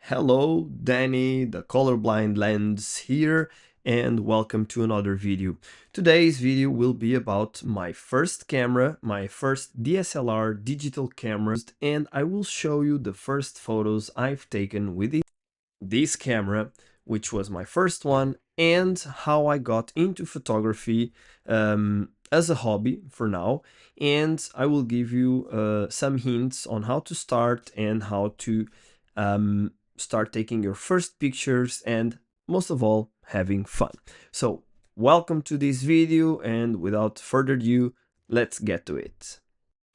Hello, Danny, the colorblind lens here, and welcome to another video. Today's video will be about my first camera, my first DSLR digital camera, and I will show you the first photos I've taken with this camera, which was my first one, and how I got into photography as a hobby for now. And I will give you some hints on how to start and how to start taking your first pictures and most of all having fun. So welcome to this video, and without further ado, let's get to it.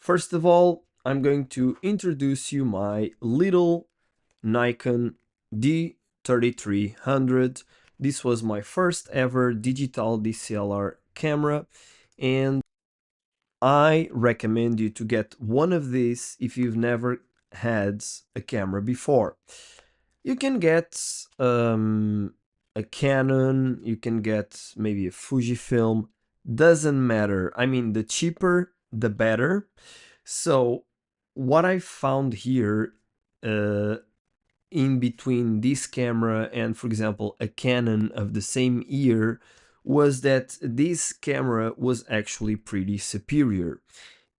First of all, I'm going to introduce you my little Nikon D3300. This was my first ever digital DSLR camera, and I recommend you to get one of these if you've never had a camera before. You can get a Canon, you can get maybe a Fujifilm, doesn't matter. I mean, the cheaper, the better. So what I found here in between this camera and, for example, a Canon of the same year was that this camera was actually pretty superior.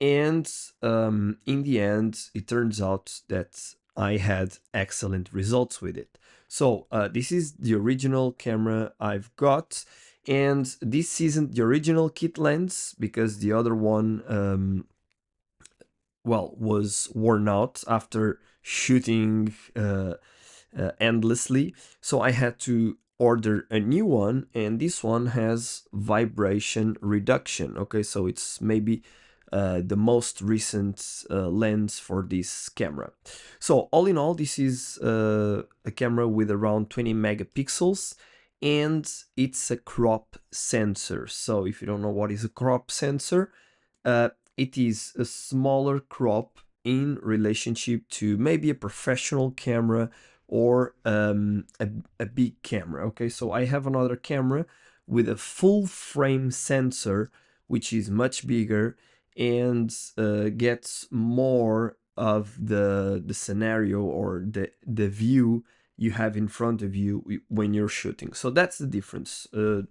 And in the end, it turns out that I had excellent results with it. So this is the original camera I've got. And this isn't the original kit lens because the other one, well, was worn out after shooting endlessly. So I had to order a new one, and this one has vibration reduction. Okay, so it's maybe the most recent lens for this camera. So all in all, this is a camera with around 20 megapixels, and it's a crop sensor. So if you don't know what is a crop sensor, it is a smaller crop in relationship to maybe a professional camera or a big camera. Okay, so I have another camera with a full frame sensor, which is much bigger and gets more of the scenario or the view you have in front of you when you're shooting. So that's the difference. A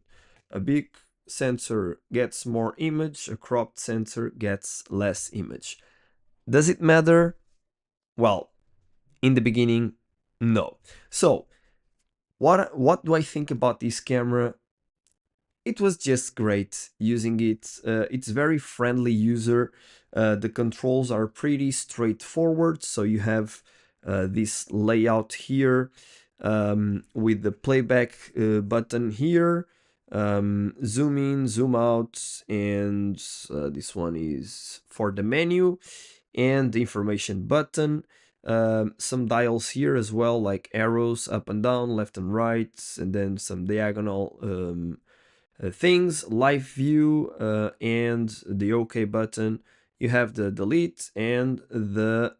big sensor gets more image, a cropped sensor gets less image. Does it matter? Well, in the beginning, no. So what do I think about this camera? It was just great using it. It's very friendly user. The controls are pretty straightforward. So you have this layout here with the playback button here, zoom in, zoom out, and this one is for the menu and the information button. Some dials here as well, like arrows up and down, left and right, and then some diagonal things, live view, and the OK button. You have the delete and the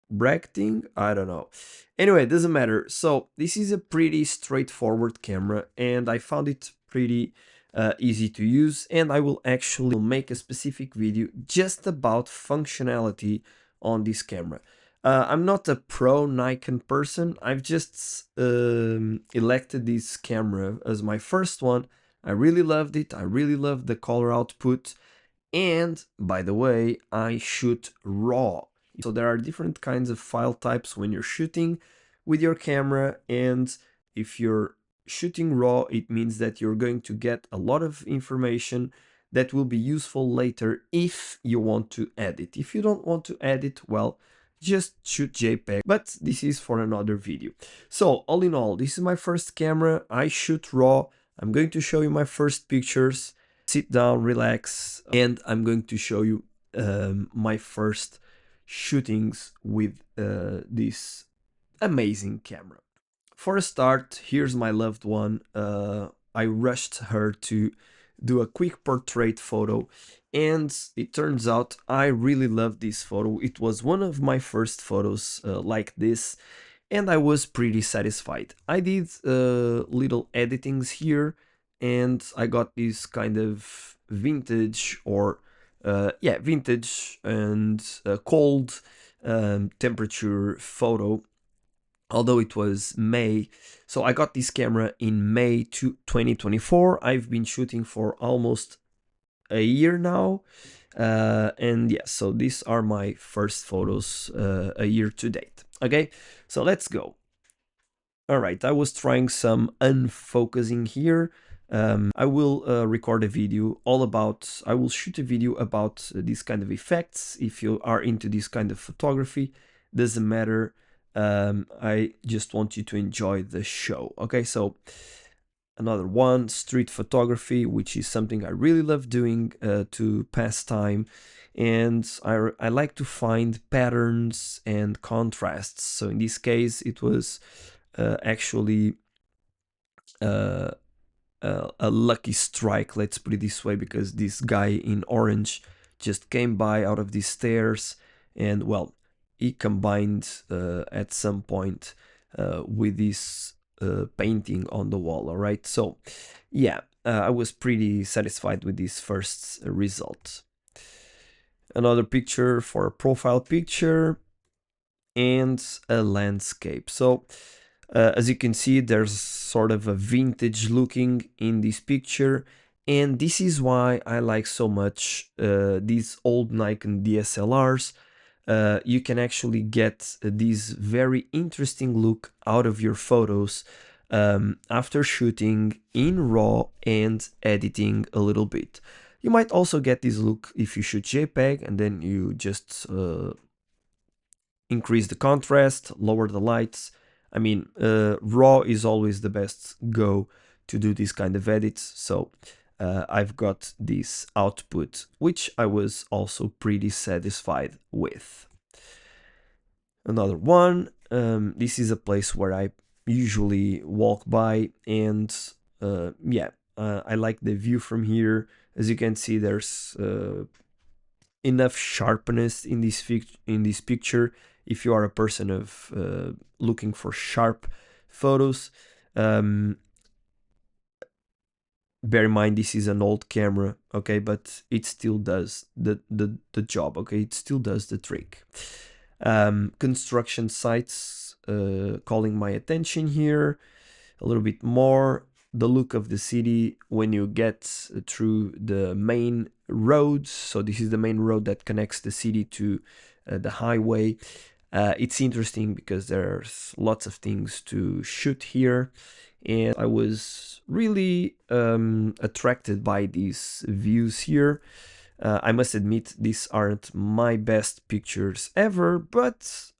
bracketing. I don't know. Anyway, it doesn't matter. So this is a pretty straightforward camera, and I found it pretty easy to use, and I will actually make a specific video just about functionality on this camera. I'm not a pro Nikon person. I've just elected this camera as my first one. I really loved it. I really loved the color output. And by the way, I shoot RAW. So there are different kinds of file types when you're shooting with your camera. And if you're shooting RAW, it means that you're going to get a lot of information that will be useful later if you want to edit. If you don't want to edit, well, just shoot JPEG, but this is for another video. So all in all, this is my first camera. I shoot RAW. I'm going to show you my first pictures. Sit down, relax, and I'm going to show you my first shootings with this amazing camera. For a start, here's my loved one. I rushed her to do a quick portrait photo, and it turns out I really love this photo. It was one of my first photos like this, and I was pretty satisfied. I did little editings here, and I got this kind of vintage or yeah, vintage and cold temperature photo. although it was May. So I got this camera in May 2024. I've been shooting for almost a year now. And yeah, so these are my first photos a year to date. Okay, so let's go. All right, I was trying some unfocusing here. I will record a video all about, I will shoot a video about these kind of effects. If you are into this kind of photography, doesn't matter. I just want you to enjoy the show. Okay, so another one, street photography, which is something I really love doing to pass time. And I like to find patterns and contrasts. So in this case, it was actually uh, a lucky strike, let's put it this way, because this guy in orange just came by out of these stairs, and well, he combined at some point with this painting on the wall. All right, so yeah, I was pretty satisfied with this first result. Another picture for a profile picture and a landscape. So as you can see, there's sort of a vintage looking in this picture, and this is why I like so much these old Nikon DSLRs. You can actually get this very interesting look out of your photos after shooting in RAW and editing a little bit. You might also get this look if you shoot JPEG and then you just increase the contrast, lower the lights. I mean, RAW is always the best go to do this kind of edits. So I've got this output, which I was also pretty satisfied with. Another one, this is a place where I usually walk by, and yeah, I like the view from here. As you can see, there's enough sharpness in this picture if you are a person of looking for sharp photos. Bear in mind, this is an old camera, okay, but it still does the job, okay, it still does the trick. Construction sites calling my attention here a little bit more. The look of the city when you get through the main roads. So this is the main road that connects the city to the highway. It's interesting because there's lots of things to shoot here, and I was really attracted by these views here. I must admit, these aren't my best pictures ever, but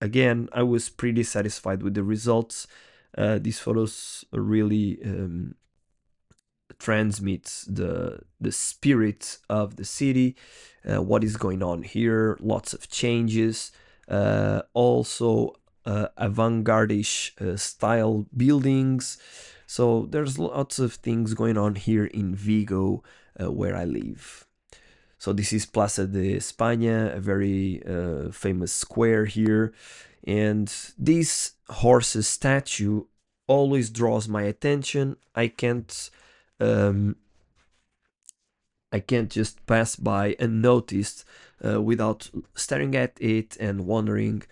again, I was pretty satisfied with the results. These photos really transmit the spirit of the city, what is going on here, lots of changes, also avant-garde-ish style buildings. So there's lots of things going on here in Vigo, where I live. So this is Plaza de España, a very famous square here. And this horse's statue always draws my attention. I can't just pass by unnoticed without staring at it and wondering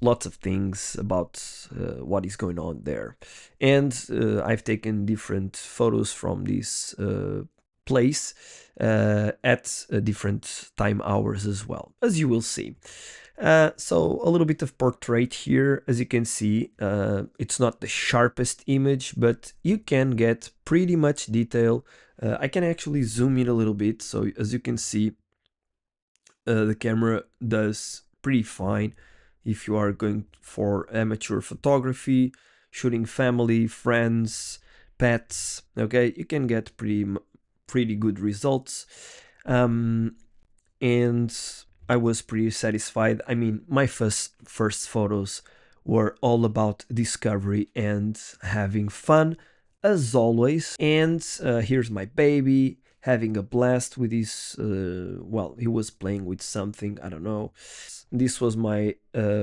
lots of things about what is going on there. And I've taken different photos from this place at different time hours as well, as you will see. So a little bit of portrait here. As you can see, it's not the sharpest image, but you can get pretty much detail. I can actually zoom in a little bit, so as you can see, the camera does pretty fine if you are going for amateur photography, shooting family, friends, pets. Okay, you can get pretty good results. And I was pretty satisfied. I mean, my first photos were all about discovery and having fun, as always. And here's my baby having a blast with his, well, he was playing with something, I don't know. This was my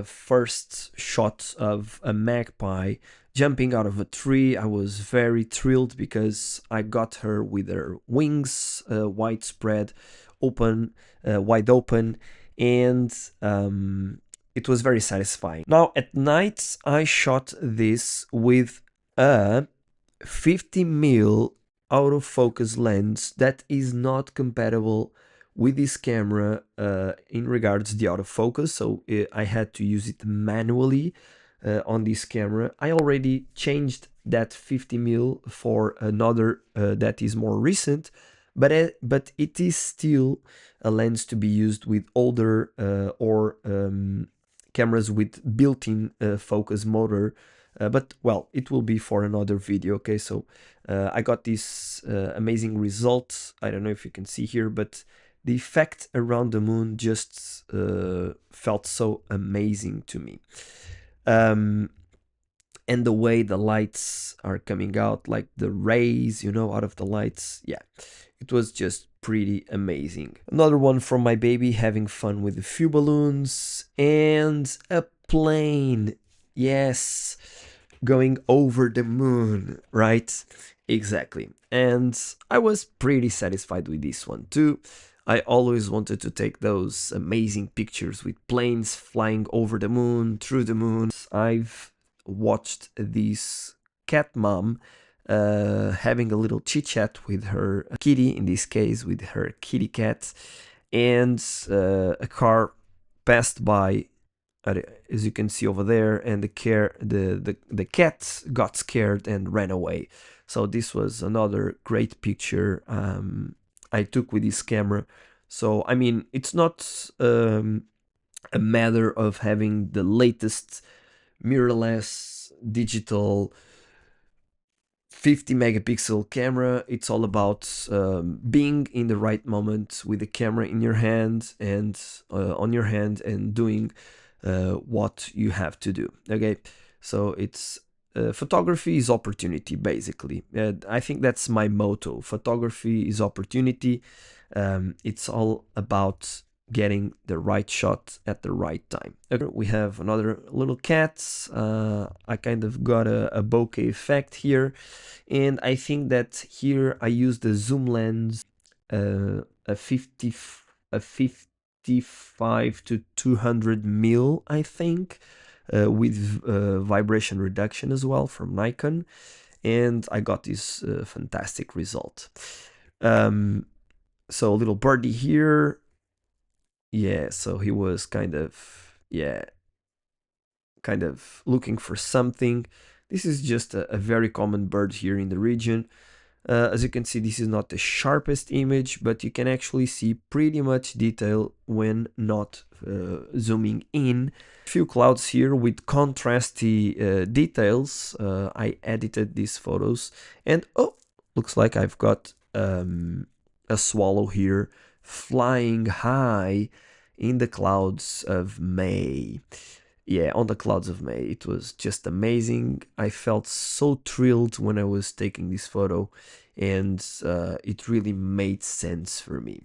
first shot of a magpie jumping out of a tree. I was very thrilled because I got her with her wings widespread, wide open, and it was very satisfying. Now at night I shot this with a 50mm autofocus lens that is not compatible with this camera in regards to the autofocus, so I had to use it manually on this camera. I already changed that 50mm for another that is more recent, but it is still a lens to be used with older or cameras with built-in focus motor. But well, it will be for another video. Okay, so I got this amazing result. I don't know if you can see here, but the effect around the moon just felt so amazing to me. And the way the lights are coming out, like the rays, you know, out of the lights, yeah, it was just pretty amazing. Another one from my baby, having fun with a few balloons and a plane. Yes, going over the moon, right? Exactly. And I was pretty satisfied with this one too. I always wanted to take those amazing pictures with planes flying over the moon, through the moon. I've watched this cat mom having a little chit chat with her kitty, in this case with her kitty cat, and a car passed by, as you can see over there, and the cat got scared and ran away. So this was another great picture I took with this camera. So I mean, it's not a matter of having the latest mirrorless digital 50 megapixel camera. It's all about being in the right moment with the camera in your hand and on your hand and doing what you have to do. Okay, so it's photography is opportunity, basically. I think that's my motto. Photography is opportunity. It's all about getting the right shot at the right time. Okay, we have another little cat. I kind of got a bokeh effect here, and I think that here I used the zoom lens, a 55 to 200 mil, I think, with vibration reduction as well from Nikon, and I got this fantastic result. So a little birdie here. Yeah, so he was kind of, yeah, kind of looking for something. This is just a very common bird here in the region. As you can see, this is not the sharpest image, but you can actually see pretty much detail when not zooming in. A few clouds here with contrasty details. I edited these photos, and oh, looks like I've got a swallow here flying high in the clouds of May. Yeah, on the clouds of May. It was just amazing. I felt so thrilled when I was taking this photo, and it really made sense for me.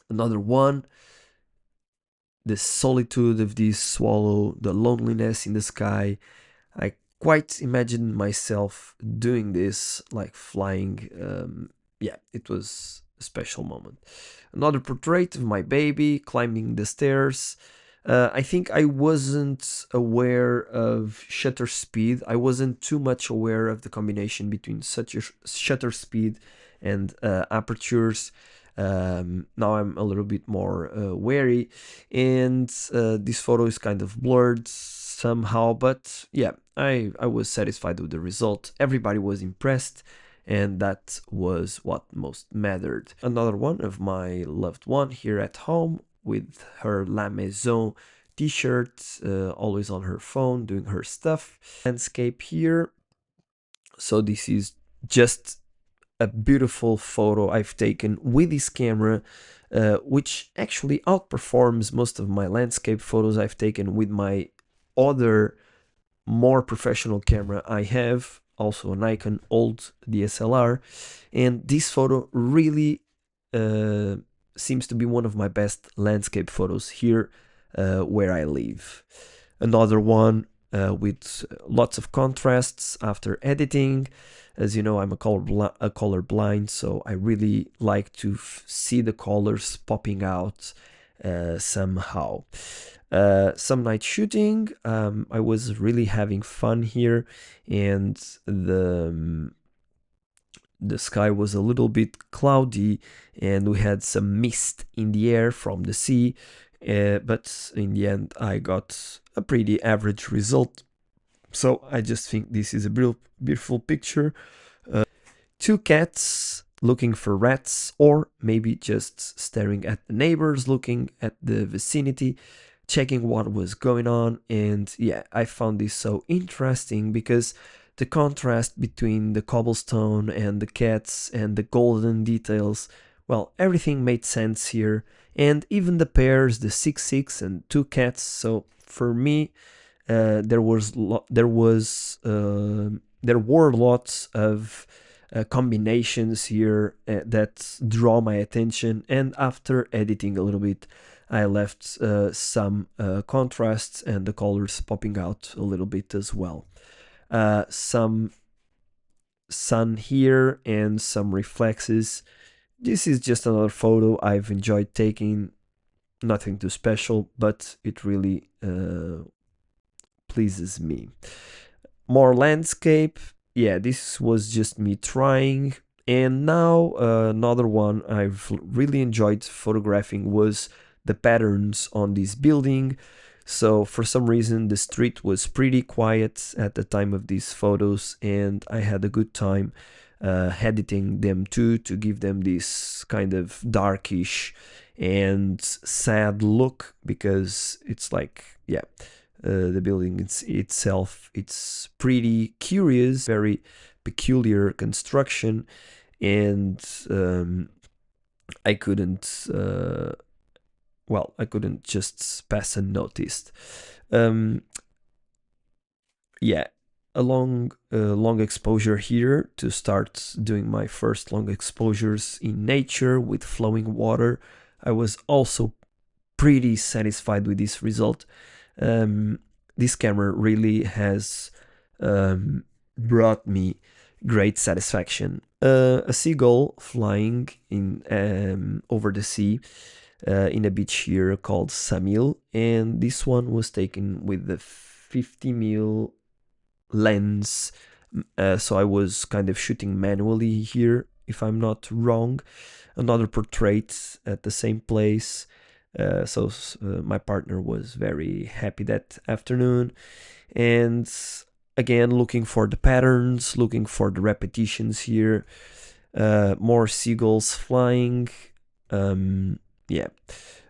Another one, the solitude of this swallow, the loneliness in the sky. I quite imagined myself doing this, like flying. Yeah, it was a special moment. Another portrait of my baby climbing the stairs. I think I wasn't aware of shutter speed. I wasn't too much aware of the combination between such a shutter speed and apertures. Now I'm a little bit more wary, and this photo is kind of blurred somehow, but yeah, I was satisfied with the result. Everybody was impressed, and that was what most mattered. Another one of my loved one here at home with her La Maison t-shirt, always on her phone doing her stuff. Landscape here. So this is just a beautiful photo I've taken with this camera, which actually outperforms most of my landscape photos I've taken with my other more professional camera I have, also a Nikon old DSLR, and this photo really seems to be one of my best landscape photos here where I live. Another one with lots of contrasts after editing. As you know, I'm a color blind, so I really like to see the colors popping out somehow. Some night shooting, I was really having fun here, and the sky was a little bit cloudy, and we had some mist in the air from the sea, but in the end I got a pretty average result. So I just think this is a beautiful picture. Two cats looking for rats, or maybe just staring at the neighbors, looking at the vicinity, checking what was going on. And yeah, I found this so interesting because the contrast between the cobblestone and the cats and the golden details, well, everything made sense here. And even the pairs, the 6 and two cats. So for me, there were lots of combinations here that draw my attention, and after editing a little bit, I left some contrasts and the colors popping out a little bit as well. Some sun here and some reflexes. This is just another photo I've enjoyed taking. Nothing too special, but it really pleases me. More landscape. Yeah, this was just me trying. And now another one I've really enjoyed photographing was the patterns on this building. So for some reason the street was pretty quiet at the time of these photos, and I had a good time editing them too, to give them this kind of darkish and sad look, because it's like, yeah, the building itself, it's pretty curious, very peculiar construction, and I couldn't I couldn't just pass unnoticed. Yeah, a long exposure here to start doing my first long exposures in nature with flowing water. I was also pretty satisfied with this result. This camera really has brought me great satisfaction. A seagull flying in over the sea in a beach here called Samil, and this one was taken with the 50mm lens. So I was kind of shooting manually here, if I'm not wrong. Another portrait at the same place. So my partner was very happy that afternoon, and again looking for the patterns, looking for the repetitions here. More seagulls flying. Yeah,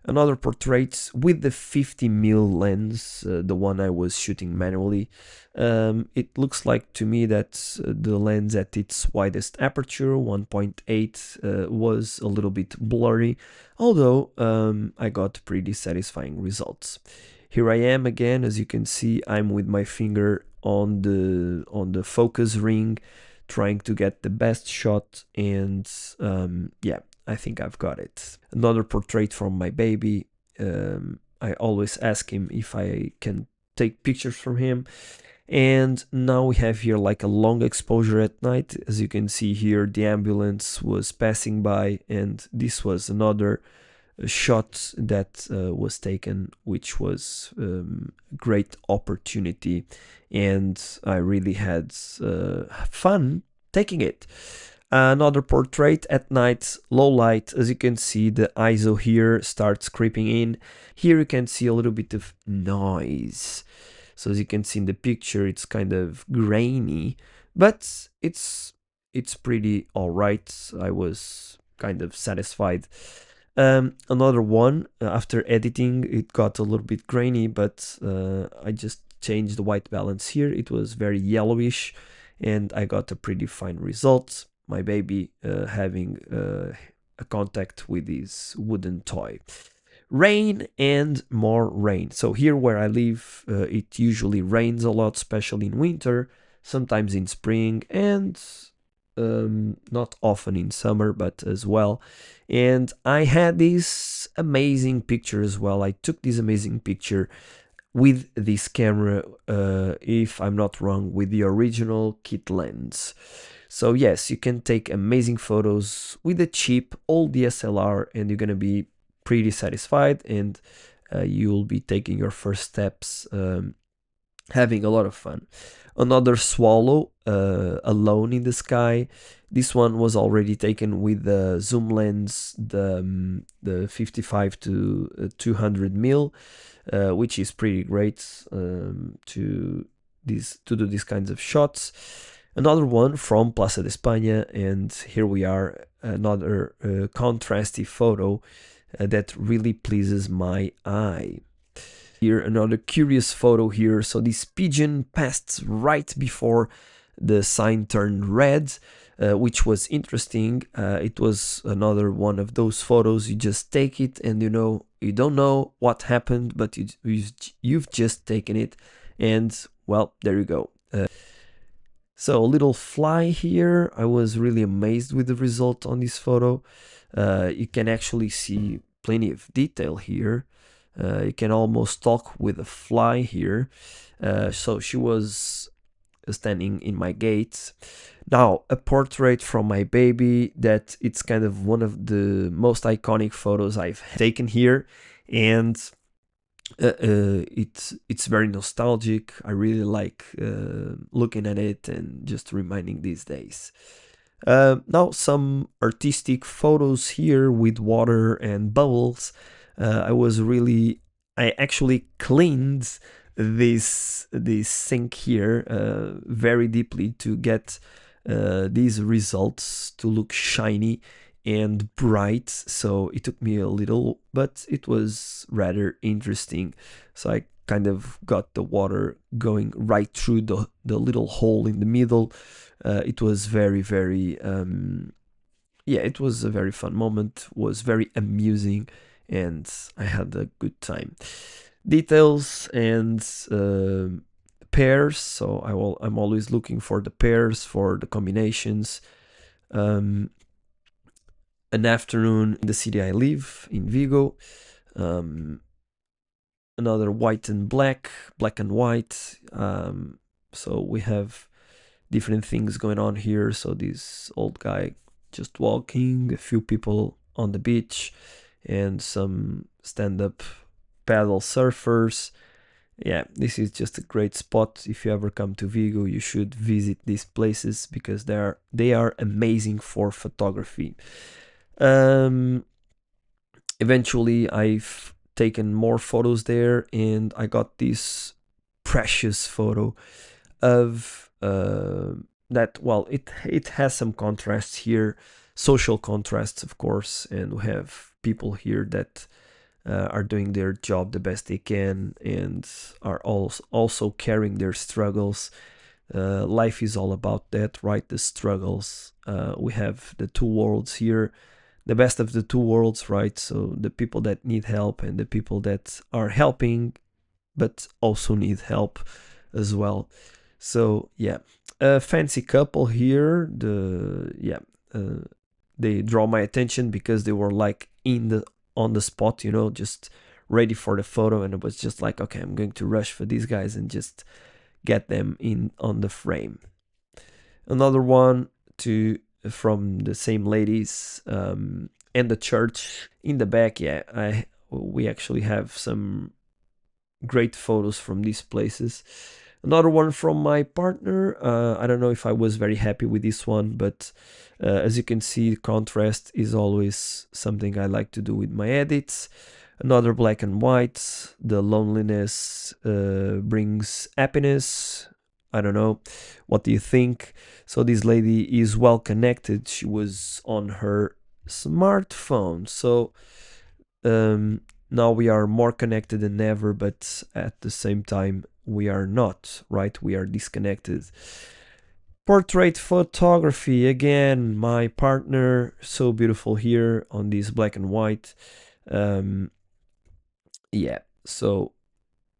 another portrait with the 50mm lens, the one I was shooting manually. It looks like to me that the lens at its widest aperture, 1.8, was a little bit blurry, although I got pretty satisfying results. Here I am again. As you can see, I'm with my finger on the focus ring, trying to get the best shot, and yeah, I think I've got it. Another portrait from my baby. I always ask him if I can take pictures from him. And now we have here like a long exposure at night. As you can see here, the ambulance was passing by, and this was another shot that was taken, which was a great opportunity, and I really had fun taking it. Another portrait at night, low light. As you can see, the ISO here starts creeping in. Here you can see a little bit of noise. So as you can see in the picture, it's kind of grainy, but it's pretty alright. I was kind of satisfied. Another one, after editing, it got a little bit grainy, but I just changed the white balance here. It was very yellowish, and I got a pretty fine result. My baby having a contact with his wooden toy. Rain and more rain. So here where I live, it usually rains a lot, especially in winter, sometimes in spring, and not often in summer, but as well. And I had this amazing picture as well. I took this amazing picture with this camera, if I'm not wrong, with the original kit lens. So yes, you can take amazing photos with a cheap old DSLR, and you're gonna be pretty satisfied, and you'll be taking your first steps, having a lot of fun. Another swallow, alone in the sky. This one was already taken with the zoom lens, the 55 to 200 mil, which is pretty great to do these kinds of shots. Another one from Plaza de España, and here we are, another contrasty photo that really pleases my eye. Here, another curious photo here. So this pigeon passed right before the sign turned red, which was interesting. It was another one of those photos, you just take it and you don't know what happened, but you've just taken it, and well, there you go. So a little fly here. I was really amazed with the result on this photo. You can actually see plenty of detail here. You can almost talk with a fly here. So she was standing in my gate. Now, a portrait from my baby, that it's kind of one of the most iconic photos I've taken here, and it's very nostalgic. I really like looking at it and just reminding these days. Now some artistic photos here with water and bubbles. I actually cleaned this sink here very deeply to get these results to look shiny and bright. So it took me a little, but it was rather interesting. So I kind of got the water going right through the little hole in the middle. It was very yeah, it was a very fun moment, was very amusing, and I had a good time. Details and pairs. So I'm always looking for the pairs, for the combinations. An afternoon in the city I live, in Vigo. Another white and black and white. So we have different things going on here. So this old guy just walking, a few people on the beach, and some stand-up paddle surfers. Yeah, this is just a great spot. If you ever come to Vigo, you should visit these places because they are amazing for photography. Eventually I've taken more photos there, and I got this precious photo of that. Well, it has some contrasts here, social contrasts, of course, and we have people here that are doing their job the best they can and are also carrying their struggles. Life is all about that, right? The struggles. We have the two worlds here, the best of the two worlds, right? So the people that need help and the people that are helping but also need help as well. So yeah, a fancy couple here. They draw my attention because they were like on the spot, just ready for the photo, and it was just like, okay, I'm going to rush for these guys and just get them in on the frame. Another one from the same ladies, and the church in the back. Yeah, we actually have some great photos from these places. Another one from my partner. I don't know if I was very happy with this one, but as you can see, contrast is always something I like to do with my edits. Another black and white. The loneliness brings happiness. I don't know. What do you think? So this lady is well connected. She was on her smartphone. So now we are more connected than ever, but at the same time, we are not, right? We are disconnected. Portrait photography, again, my partner, so beautiful here on this black and white. Yeah, so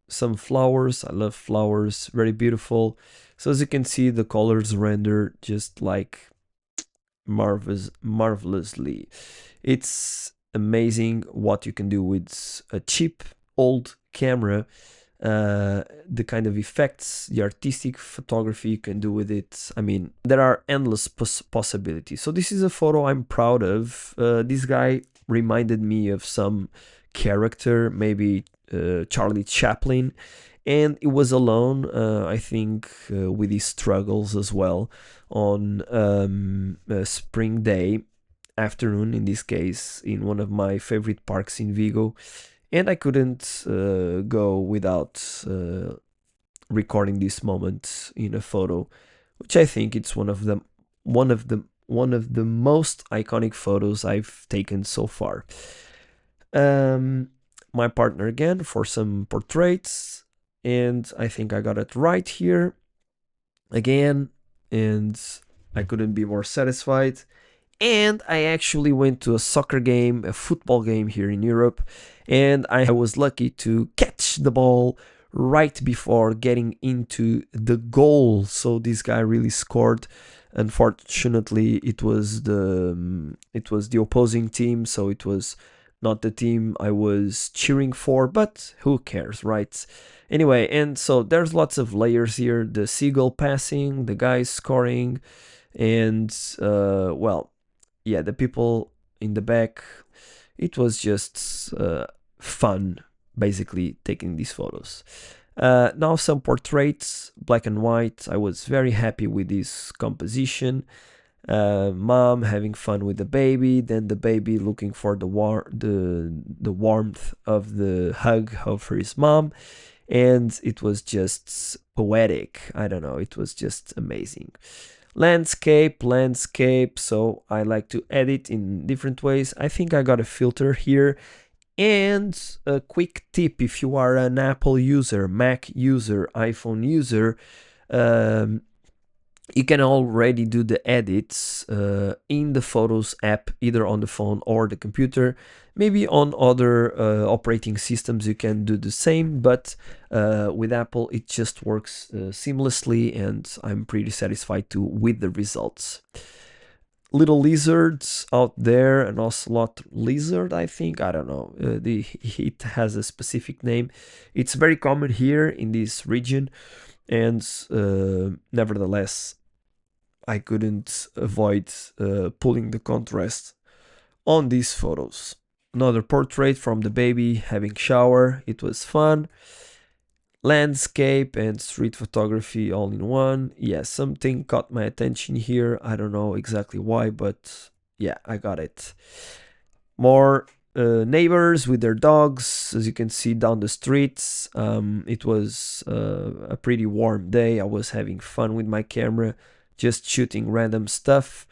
some flowers. I love flowers, very beautiful. So as you can see, the colors render just like marvelously. It's amazing what you can do with a cheap old camera. The kind of effects, the artistic photography you can do with it. I mean, there are endless possibilities. So this is a photo I'm proud of. This guy reminded me of some character, maybe Charlie Chaplin. And it was alone, I think, with his struggles as well, on a spring day afternoon, in this case, in one of my favorite parks in Vigo. And I couldn't go without recording this moment in a photo, which I think it's one of the most iconic photos I've taken so far. My partner again for some portraits, and I think I got it right here again, and I couldn't be more satisfied. And I actually went to a soccer game, a football game here in Europe, and I was lucky to catch the ball right before getting into the goal. So this guy really scored. Unfortunately, it was the opposing team, so it was not the team I was cheering for, but who cares, right? Anyway, and so there's lots of layers here: the seagull passing, the guy scoring, and well, yeah, the people in the back. It was just fun, basically, taking these photos. Now some portraits, black and white. I was very happy with this composition. Mom having fun with the baby, then the baby looking for the warmth of the hug of his mom, and it was just poetic. I don't know, it was just amazing. Landscape, so I like to edit in different ways. I think I got a filter here. And a quick tip: if you are an Apple user, Mac user, iPhone user, you can already do the edits in the Photos app, either on the phone or the computer. Maybe on other operating systems you can do the same, but with Apple it just works seamlessly, and I'm pretty satisfied too with the results. Little lizards out there, an ocelot lizard, I think. I don't know. It has a specific name. It's very common here in this region, and nevertheless, I couldn't avoid pulling the contrast on these photos. Another portrait from the baby having shower. It was fun. Landscape and street photography all in one. Yeah, something caught my attention here. I don't know exactly why, but yeah, I got it. More neighbors with their dogs, as you can see down the streets. It was a pretty warm day. I was having fun with my camera, just shooting random stuff.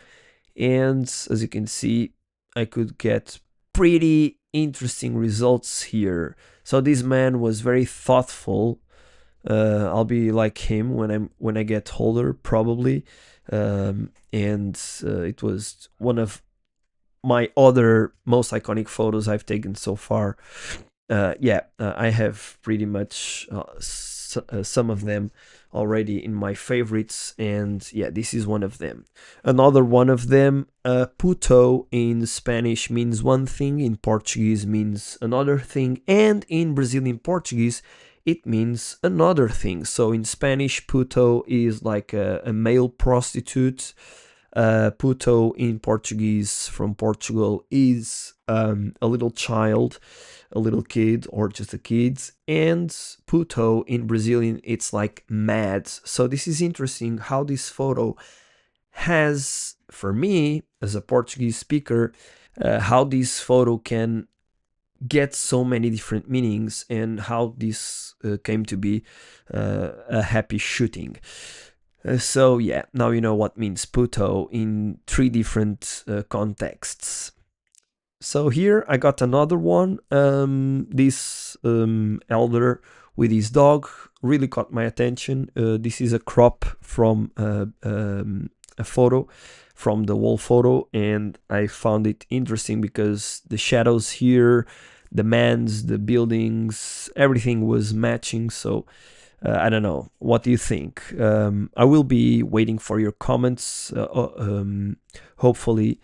And as you can see, I could get pretty interesting results here. So this man was very thoughtful. I'll be like him when I get older, probably. And it was one of my other most iconic photos I've taken so far. I have pretty much some of them already in my favorites, and yeah, this is one of them. Another one of them, puto in Spanish means one thing, in Portuguese means another thing, and in Brazilian Portuguese it means another thing. So in Spanish, puto is like a male prostitute. Puto in Portuguese from Portugal is a little child, a little kid, or just a kid. And puto in Brazilian, it's like mad. So this is interesting how this photo has, for me as a Portuguese speaker, how this photo can get so many different meanings, and how this came to be a happy shooting. So yeah, now you know what means puto in 3 different contexts. So here I got another one. This elder with his dog really caught my attention. This is a crop from a photo, from the wall photo, and I found it interesting because the shadows here, the mans, the buildings, everything was matching. So I don't know. What do you think? I will be waiting for your comments. Hopefully,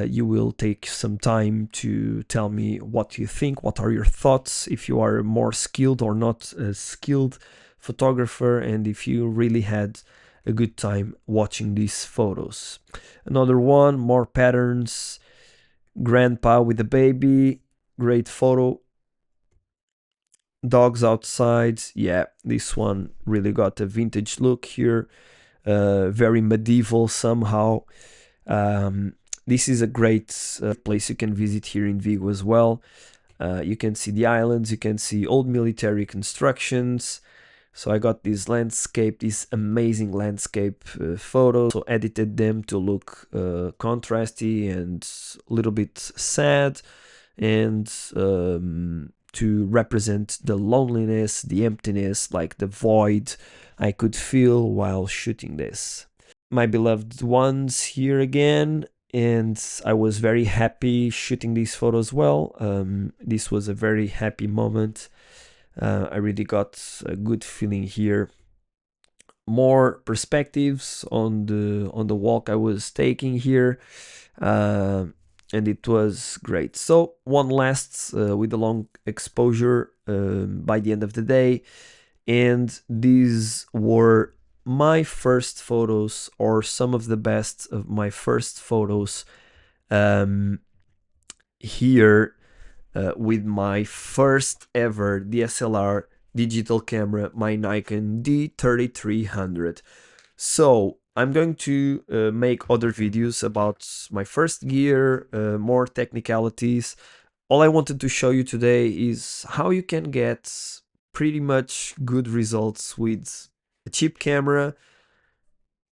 you will take some time to tell me what you think. What are your thoughts? If you are a more skilled or not a skilled photographer, and if you really had a good time watching these photos. Another one, more patterns. Grandpa with the baby, great photo. Dogs outside, yeah, this one really got a vintage look here, very medieval somehow. This is a great place you can visit here in Vigo as well. You can see the islands, you can see old military constructions. So I got this landscape, this amazing landscape photos, so edited them to look contrasty and a little bit sad, and to represent the loneliness, the emptiness, like the void I could feel while shooting this. My beloved ones here again, and I was very happy shooting these photos well. This was a very happy moment. I really got a good feeling here. More perspectives on the walk I was taking here, and it was great. So one lasts with a long exposure by the end of the day, and these were my first photos, or some of the best of my first photos here with my first ever DSLR digital camera, my Nikon D3300. So I'm going to make other videos about my first gear, more technicalities. All I wanted to show you today is how you can get pretty much good results with a cheap camera,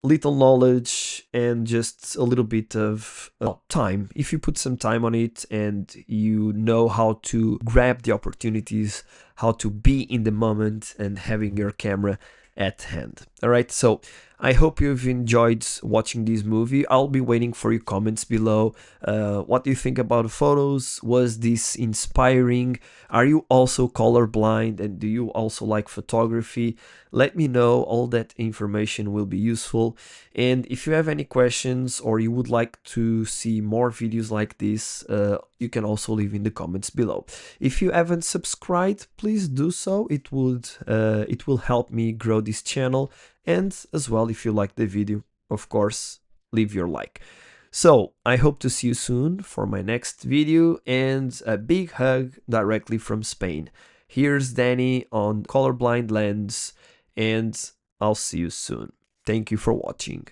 little knowledge, and just a little bit of time. If you put some time on it and you know how to grab the opportunities, how to be in the moment and having your camera at hand. All right, so I hope you've enjoyed watching this movie. I'll be waiting for your comments below. What do you think about the photos? Was this inspiring? Are you also colorblind, and do you also like photography? Let me know. All that information will be useful. And if you have any questions, or you would like to see more videos like this, you can also leave in the comments below. If you haven't subscribed, please do so. It will help me grow this channel. And as well, if you like the video, of course, leave your like. So I hope to see you soon for my next video, and a big hug directly from Spain. Here's Danny on colorblind lens, and I'll see you soon. Thank you for watching.